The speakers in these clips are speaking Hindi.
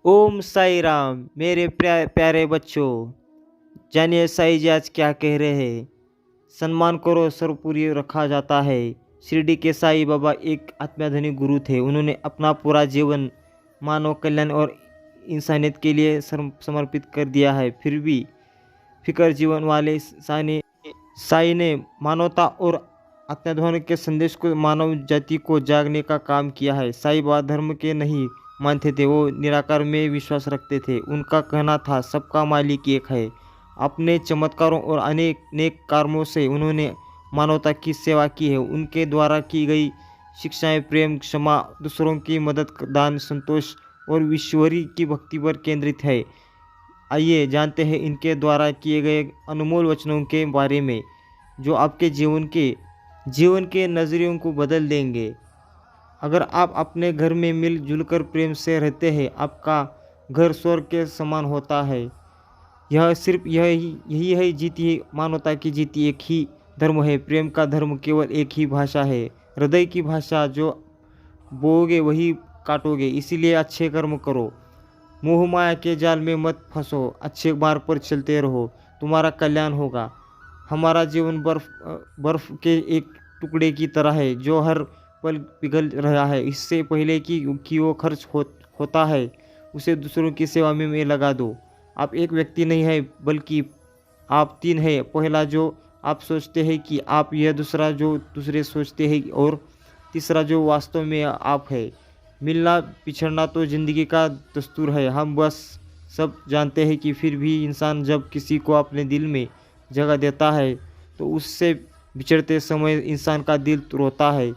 ओम साई राम मेरे प्यारे बच्चों। जानिए साई जी आज क्या कह रहे हैं। सम्मान करो सर्वपुरी रखा जाता है। शिरडी के साई बाबा एक आत्मधनी गुरु थे। उन्होंने अपना पूरा जीवन मानव कल्याण और इंसानियत के लिए समर्पित कर दिया है। फिर भी फिकर जीवन वाले साई ने मानवता और आत्मध्यान के संदेश को मानव जाति को जागने का काम किया है। साई बाबा धर्म के नहीं मानते थे, वो निराकार में विश्वास रखते थे। उनका कहना था सबका मालिक एक है। अपने चमत्कारों और अनेक नेक कर्मों से उन्होंने मानवता की सेवा की है। उनके द्वारा की गई शिक्षाएं प्रेम, क्षमा, दूसरों की मदद, दान, संतोष और ईश्वरी की भक्ति पर केंद्रित है। आइए जानते हैं इनके द्वारा किए गए अनमोल वचनों के बारे में, जो आपके जीवन के नज़रियों को बदल देंगे। अगर आप अपने घर में मिलजुल कर प्रेम से रहते हैं, आपका घर स्वर्ग के समान होता है। यह सिर्फ यही है जीती मानवता की जीती एक ही धर्म है। प्रेम का धर्म केवल एक ही भाषा है, हृदय की भाषा। जो बोओगे वही काटोगे, इसीलिए अच्छे कर्म करो। मोह माया के जाल में मत फंसो, अच्छे मार्ग पर चलते रहो, तुम्हारा कल्याण होगा। हमारा जीवन बर्फ के एक टुकड़े की तरह है जो हर पल पिघल रहा है। इससे पहले कि वो होता है, उसे दूसरों की सेवा में लगा दो। आप एक व्यक्ति नहीं है, बल्कि आप तीन है। पहला जो आप सोचते हैं कि आप, यह दूसरा जो दूसरे सोचते हैं, और तीसरा जो वास्तव में आप है। मिलना पिछड़ना तो ज़िंदगी का दस्तूर है। हम बस सब जानते हैं कि फिर भी इंसान जब किसी को अपने दिल में जगह देता है तो उससे बिछड़ते समय इंसान का दिल रोता है।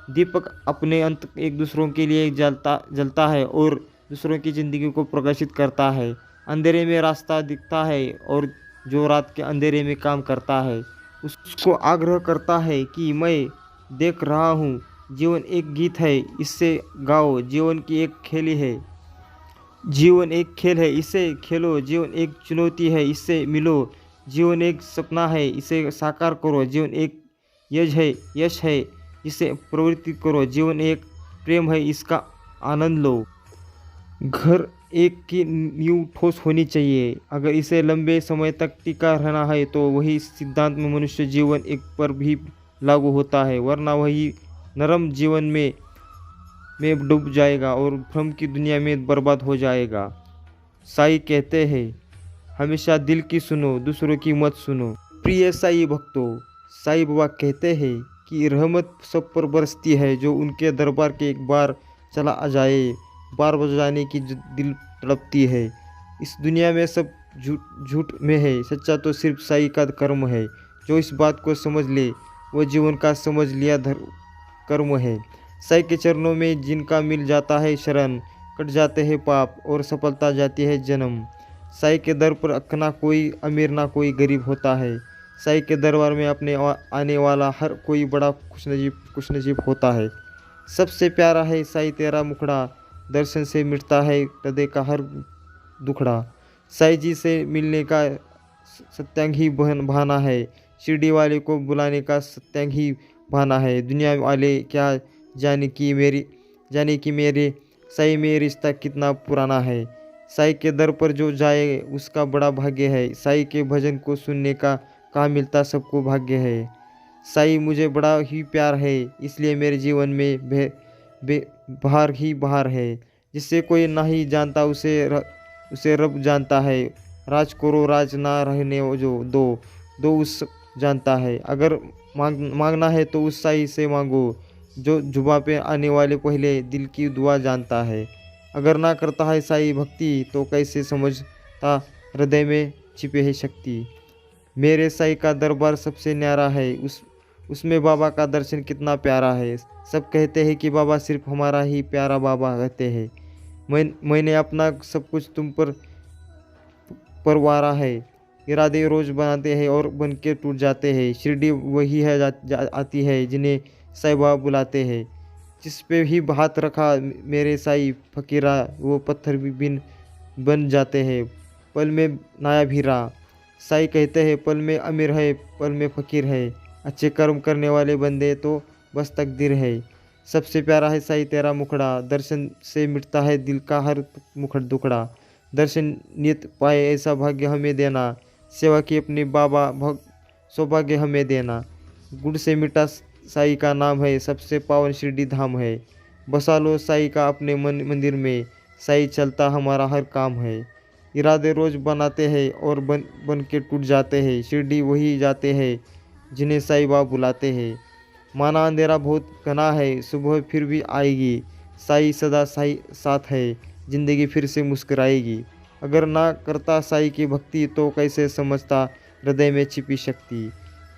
दीपक अपने अंत एक दूसरों के लिए जलता है और दूसरों की ज़िंदगी को प्रकाशित करता है। अंधेरे में रास्ता दिखता है और जो रात के अंधेरे में काम करता है उसको आग्रह करता है कि मैं देख रहा हूँ। जीवन एक गीत है, इससे गाओ। जीवन की एक खेल है, जीवन एक खेल है, इसे खेलो। जीवन एक चुनौती है, इससे मिलो। जीवन एक सपना है, इसे साकार करो। जीवन एक यश है, इसे प्रवृत्ति करो। जीवन एक प्रेम है, इसका आनंद लो। घर एक की नींव ठोस होनी चाहिए। अगर इसे लंबे समय तक टिका रहना है तो वही सिद्धांत में मनुष्य जीवन एक पर भी लागू होता है, वरना वही नरम जीवन में डूब जाएगा और भ्रम की दुनिया में बर्बाद हो जाएगा। साई कहते हैं, हमेशा दिल की सुनो, दूसरों की मत सुनो। प्रिय साई भक्तों, साई बाबा कहते हैं कि रहमत सब पर बरसती है जो उनके दरबार के एक बार चला आ जाए। बार बजाने की दिल तड़पती है। इस दुनिया में सब झूठ में है, सच्चा तो सिर्फ साई का कर्म है। जो इस बात को समझ ले वो जीवन का समझ लिया कर्म है। साई के चरणों में जिनका मिल जाता है शरण, कट जाते हैं पाप और सफलता जाती है जन्म। साई के दर पर ना कोई अमीर ना कोई गरीब होता है। साई के दरबार में अपने आने वाला हर कोई बड़ा खुशनसीब होता है। सबसे प्यारा है साई तेरा मुखड़ा, दर्शन से मिटता है हृदय का हर दुखड़ा। साई जी से मिलने का सत्यांग ही बहाना है, शिरडी वाले को बुलाने का सत्यांग ही बहाना है। दुनिया वाले क्या जाने कि मेरे साई में रिश्ता कितना पुराना है। साई के दर पर जो जाए उसका बड़ा भाग्य है। साई के भजन को सुनने का कहाँ मिलता सबको भाग्य है। साई मुझे बड़ा ही प्यार है, इसलिए मेरे जीवन में बहार ही बहार है। जिससे कोई नहीं जानता उसे रब जानता है। राज करो राज ना रहने जो दो उस जानता है। अगर मांगना है तो उस साई से मांगो जो जुबा पे आने वाले पहले दिल की दुआ जानता है। अगर ना करता है साई भक्ति तो कैसे समझता हृदय में छिपे है शक्ति। मेरे साई का दरबार सबसे न्यारा है, उसमें बाबा का दर्शन कितना प्यारा है। सब कहते हैं कि बाबा सिर्फ हमारा ही प्यारा बाबा कहते हैं। मैंने अपना सब कुछ तुम पर परवारा है। इरादे रोज बनाते हैं और बन के टूट जाते हैं। शिरडी वही है आती है जिन्हें साई बाबा बुलाते हैं। जिस पे भी हाथ रखा मेरे साई फकीरा, वो पत्थर भी बन जाते हैं। पल में नायाब हीरा। साई कहते हैं पल में अमीर है, पल में फ़कीर है। अच्छे कर्म करने वाले बंदे तो बस तकदीर है। सबसे प्यारा है साईं तेरा मुखड़ा, दर्शन से मिटता है दिल का हर मुखड़ दुखड़ा। दर्शन नित पाए ऐसा भाग्य हमें देना, सेवा की अपने बाबा सौभाग्य हमें देना। गुड़ से मिटा साईं का नाम है, सबसे पावन शिरडी धाम है। बसा लो साईं का अपने मंदिर में, साईं चलता हमारा हर काम है। इरादे रोज बनाते हैं और बन बन के टूट जाते हैं, शिरडी वही जाते हैं जिन्हें साईं बाबा बुलाते हैं। माना अंधेरा बहुत घना है, सुबह फिर भी आएगी, साईं सदा साईं साथ है, जिंदगी फिर से मुस्कुराएगी। अगर ना करता साईं की भक्ति तो कैसे समझता हृदय में छिपी शक्ति।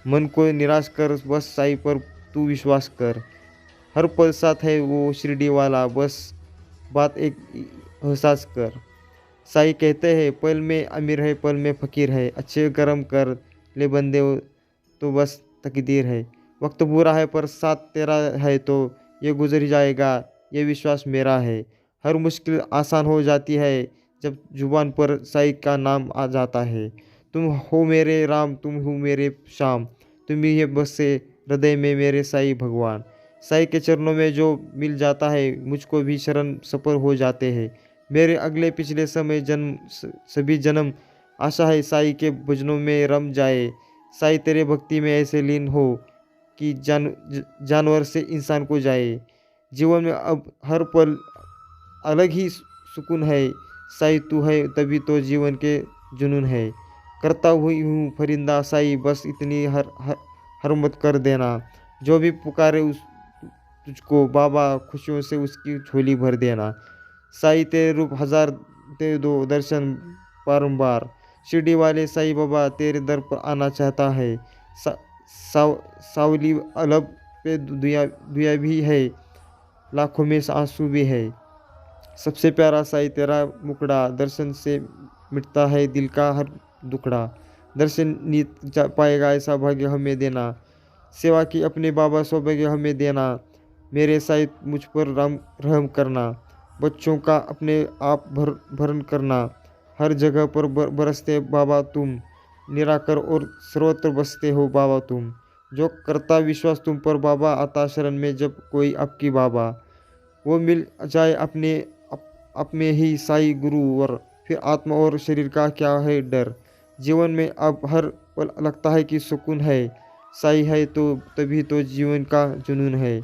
मन को निराश कर बस साईं पर तू विश्वास कर, हर पल साथ है वो शिरडी वाला, बस बात एक एहसास कर। साईं कहते हैं पल में अमीर है पल में फ़कीर है, अच्छे कर्म कर ले बंदे तो बस तकदीर है। वक्त बुरा है पर साथ तेरा है तो ये गुजर ही जाएगा, ये विश्वास मेरा है। हर मुश्किल आसान हो जाती है जब जुबान पर साईं का नाम आ जाता है। तुम हो मेरे राम तुम हो मेरे श्याम, तुम ही है बसे हृदय में मेरे साईं भगवान। साईं के चरणों में जो मिल जाता है मुझको भी शरण सफर हो जाते हैं। मेरे अगले पिछले समय जन्म सभी जन्म आशा है साईं के भजनों में रम जाए। साईं तेरे भक्ति में ऐसे लीन हो कि जानवर से इंसान को जाए। जीवन में अब हर पल अलग ही सुकून है, साईं तू है तभी तो जीवन के जुनून है। करता हुई हूँ फरिंदा साईं, बस इतनी हर मत कर देना। जो भी पुकारे उस तुझको बाबा, खुशियों से उसकी झोली भर देना। साईं तेरे रूप हजार दे दो दर्शन बारंबार, शिरडी वाले साईं बाबा तेरे दर पर आना चाहता है। सा, सावली अलग पे दुया दुया भी है, लाखों में आंसू भी है। सबसे प्यारा साईं तेरा मुखड़ा, दर्शन से मिटता है दिल का हर दुखड़ा। दर्शन नीत पाएगा ऐसा भाग्य हमें देना, सेवा की अपने बाबा सौभाग्य हमें देना। मेरे साईं मुझ पर रहम करना, बच्चों का अपने आप भरण करना। हर जगह पर बरसते बाबा तुम, निराकर और सर्वत्र बसते हो बाबा तुम। जो करता विश्वास तुम पर बाबा, आता शरण में जब कोई आपकी बाबा। वो मिल जाए अपने ही साईं गुरुवर, फिर आत्मा और शरीर का क्या है डर। जीवन में अब हर पल लगता है कि सुकून है, साईं है तो तभी तो जीवन का जुनून है।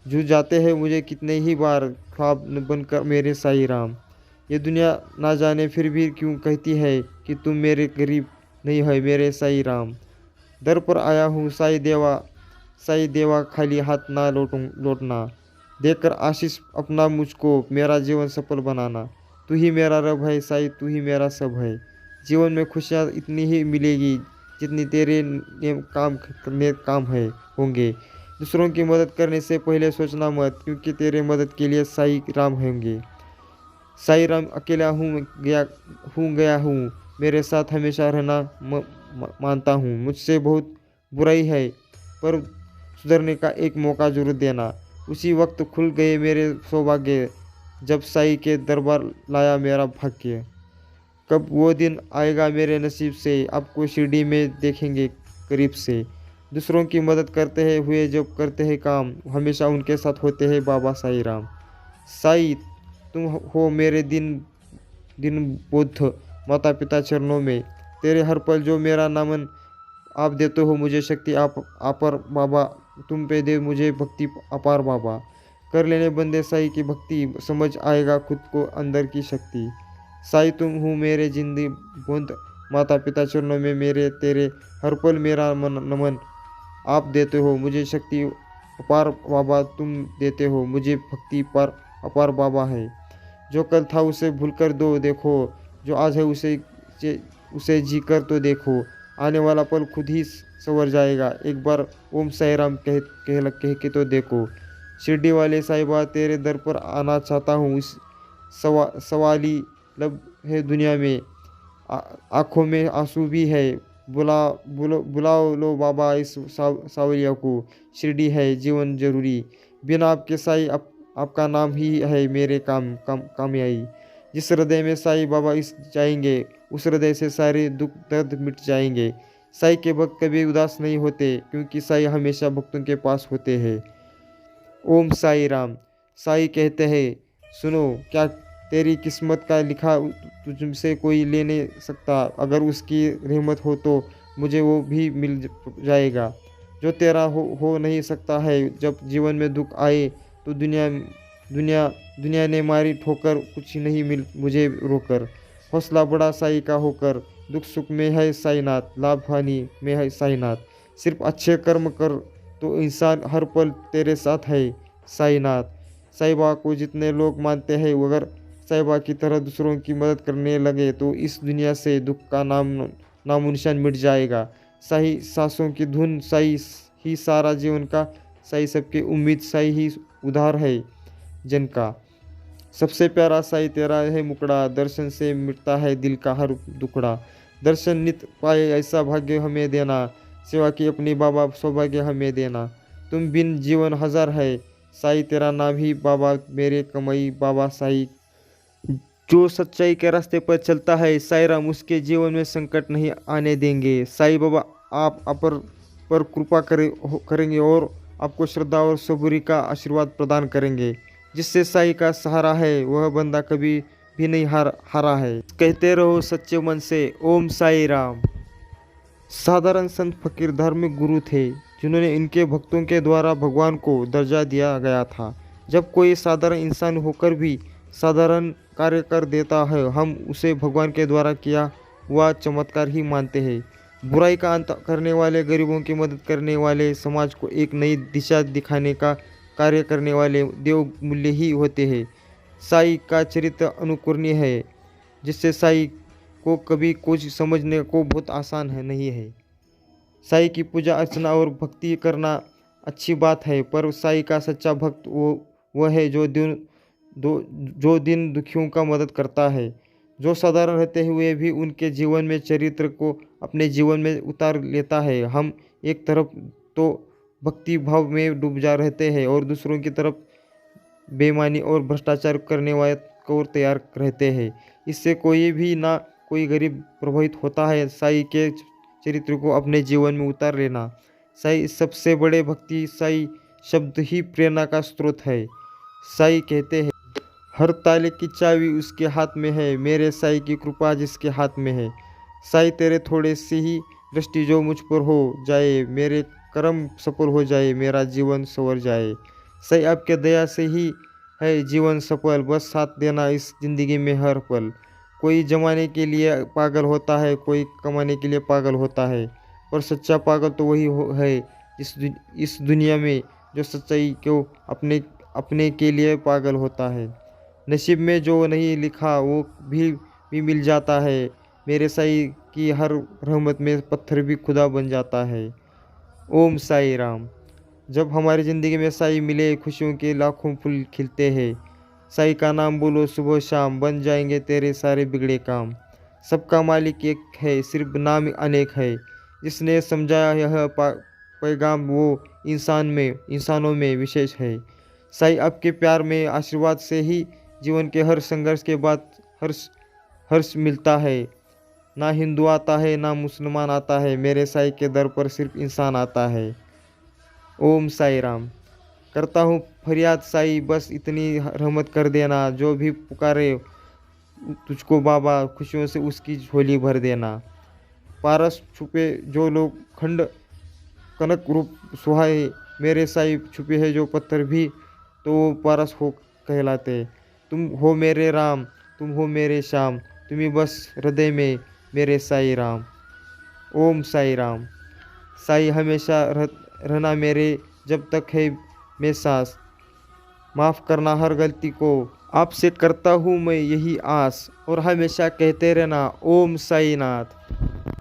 जूझ जाते हैं मुझे कितने ही बार ख्वाब बनकर मेरे साईं राम। ये दुनिया ना जाने फिर भी क्यों कहती है कि तुम मेरे करीब नहीं है मेरे साईं राम। दर पर आया हूँ साईं देवा खाली हाथ ना लौटना। देकर आशीष अपना मुझको, मेरा जीवन सफल बनाना। तू ही मेरा रब है साईं, तू ही मेरा सब है। जीवन में खुशियाँ इतनी ही मिलेगी जितनी तेरे काम है होंगे। दूसरों की मदद करने से पहले सोचना मत, क्योंकि तेरे मदद के लिए साईं राम होंगे। साईं राम अकेला गया हूँ, मेरे साथ हमेशा रहना मानता हूँ। मुझसे बहुत बुराई है पर सुधरने का एक मौका जरूर देना। उसी वक्त खुल गए मेरे सौभाग्य, जब साईं के दरबार लाया मेरा भाग्य। कब वो दिन आएगा मेरे नसीब से, आपको शिरडी में देखेंगे करीब से। दूसरों की मदद करते हुए जब करते हैं काम, हमेशा उनके साथ होते हैं बाबा साईं राम। साईं तुम हो मेरे दिन बुद्ध माता पिता चरणों में, तेरे हर पल जो मेरा नमन। आप देते हो मुझे शक्ति अपार बाबा, तुम पे दे मुझे भक्ति अपार बाबा। कर लेने बंदे साईं की भक्ति, समझ आएगा खुद को अंदर की शक्ति। साईं तुम हो मेरे जिंदगी बुद्ध माता पिता चरणों में मेरे, तेरे हर पल मेरा नमन। आप देते हो मुझे शक्ति अपार बाबा, तुम देते हो मुझे भक्ति पर अपार बाबा है। जो कल था उसे भूलकर दो देखो, जो आज है उसे जी कर तो देखो। आने वाला पल खुद ही संवर जाएगा, एक बार ओम साईं राम कह के तो देखो। शिरडी वाले साईबा तेरे दर पर आना चाहता हूँ, इस सवाली लब है दुनिया में, आँखों में आंसू भी है। बुलाओ लो बाबा इस सावलिया को, शिरडी है जीवन जरूरी। बिना आपके साईं आपका नाम ही है मेरे कामयाबी। जिस हृदय में साईं बाबा इस जाएंगे, उस हृदय से सारे दुख दर्द मिट जाएंगे। साईं के भक्त कभी उदास नहीं होते, क्योंकि साईं हमेशा भक्तों के पास होते हैं। ओम साई राम। साई कहते हैं, सुनो, क्या तेरी किस्मत का लिखा तुझसे कोई ले नहीं सकता। अगर उसकी रहमत हो तो मुझे वो भी मिल जाएगा जो तेरा हो नहीं सकता है। जब जीवन में दुख आए तो दुनिया दुनिया ने मारी ठोकर, कुछ नहीं मिल मुझे रोकर। हौसला बड़ा साई का होकर, दुख सुख में है साईनाथ, लाभ हानि में है साईनाथ। सिर्फ अच्छे कर्म कर तो इंसान हर पल तेरे साथ है साईनाथ। साईबा को जितने लोग मानते हैं, अगर साईबा की तरह दूसरों की मदद करने लगे तो इस दुनिया से दुख का नामो निशान मिट जाएगा। साई सांसों की धुन, साई ही सारा जीवन का, साई सबकी उम्मीद, साई ही उधार है जन का। सबसे प्यारा साई तेरा है मुकड़ा, दर्शन से मिटता है दिल का हर दुखड़ा। दर्शन नित पाए ऐसा भाग्य हमें देना, सेवा की अपनी बाबा सौभाग्य हमें देना। तुम बिन जीवन हजार है, साई तेरा नाम ही बाबा मेरे कमाई बाबा साई। जो सच्चाई के रास्ते पर चलता है साई राम, उसके जीवन में संकट नहीं आने देंगे। साई बाबा आप पर कृपा करेंगे और आपको श्रद्धा और सबूरी का आशीर्वाद प्रदान करेंगे। जिससे साई का सहारा है वह बंदा कभी भी नहीं हारा है। कहते रहो सच्चे मन से ओम साई राम। साधारण संत फकीर धार्मिक गुरु थे जिन्होंने इनके भक्तों के द्वारा भगवान को दर्जा दिया गया था। जब कोई साधारण इंसान होकर भी साधारण कार्य कर देता है, हम उसे भगवान के द्वारा किया हुआ चमत्कार ही मानते हैं। बुराई का अंत करने वाले, गरीबों की मदद करने वाले, समाज को एक नई दिशा दिखाने का कार्य करने वाले देव मूल्य ही होते हैं। साई का चरित्र अनुकरणीय है, जिससे साई को कभी कुछ समझने को बहुत आसान है नहीं है। साई की पूजा अर्चना और भक्ति करना अच्छी बात है, पर साई का सच्चा भक्त वह है जो दिन दुखियों का मदद करता है, जो साधारण रहते हुए भी उनके जीवन में चरित्र को अपने जीवन में उतार लेता है। हम एक तरफ तो भक्ति भाव में डूब जा रहते हैं और दूसरों की तरफ बेईमानी और भ्रष्टाचार करने वाले को तैयार रहते हैं। इससे कोई गरीब प्रभावित होता है। साई के चरित्र को अपने जीवन में उतार लेना। साई सबसे बड़े भक्ति, साई शब्द ही प्रेरणा का स्रोत है। साई कहते हैं, हर ताले की चाबी उसके हाथ में है, मेरे साई की कृपा जिसके हाथ में है। साई तेरे थोड़े सी ही दृष्टि जो मुझ पर हो जाए, मेरे कर्म सफल हो जाए, मेरा जीवन संवर जाए। साई आपके दया से ही है जीवन सफल, बस साथ देना इस जिंदगी में हर पल। कोई जमाने के लिए पागल होता है, कोई कमाने के लिए पागल होता है, पर सच्चा पागल तो वही है इस दुनिया में जो सच्चाई को अपने के लिए पागल होता है। नसीब में जो नहीं लिखा वो भी मिल जाता है। मेरे साई की हर रहमत में पत्थर भी खुदा बन जाता है। ओम साई राम। जब हमारी ज़िंदगी में साई मिले, खुशियों के लाखों फूल खिलते हैं। साई का नाम बोलो सुबह शाम, बन जाएंगे तेरे सारे बिगड़े काम। सबका मालिक एक है, सिर्फ नाम अनेक है। जिसने समझाया यह पैगाम वो इंसानों में विशेष है। साई आपके प्यार में, आशीर्वाद से ही जीवन के हर संघर्ष के बाद हर्ष मिलता है। ना हिंदू आता है ना मुसलमान आता है, मेरे साई के दर पर सिर्फ इंसान आता है। ओम साई राम। करता हूँ फरियाद साई, बस इतनी रहमत कर देना। जो भी पुकारे तुझको बाबा, खुशियों से उसकी झोली भर देना। पारस छुपे जो लोग खंड कनक रूप सुहाए, मेरे साई छुपे है जो पत्थर भी तो वो पारस हो कहलाते। तुम हो मेरे राम, तुम हो मेरे श्याम, तुम्ही बस हृदय में मेरे साई राम। ओम साई राम। साई हमेशा रहना मेरे जब तक है मैं सांस, माफ़ करना हर गलती को, आपसे करता हूँ मैं यही आस, और हमेशा कहते रहना ओम साई नाथ।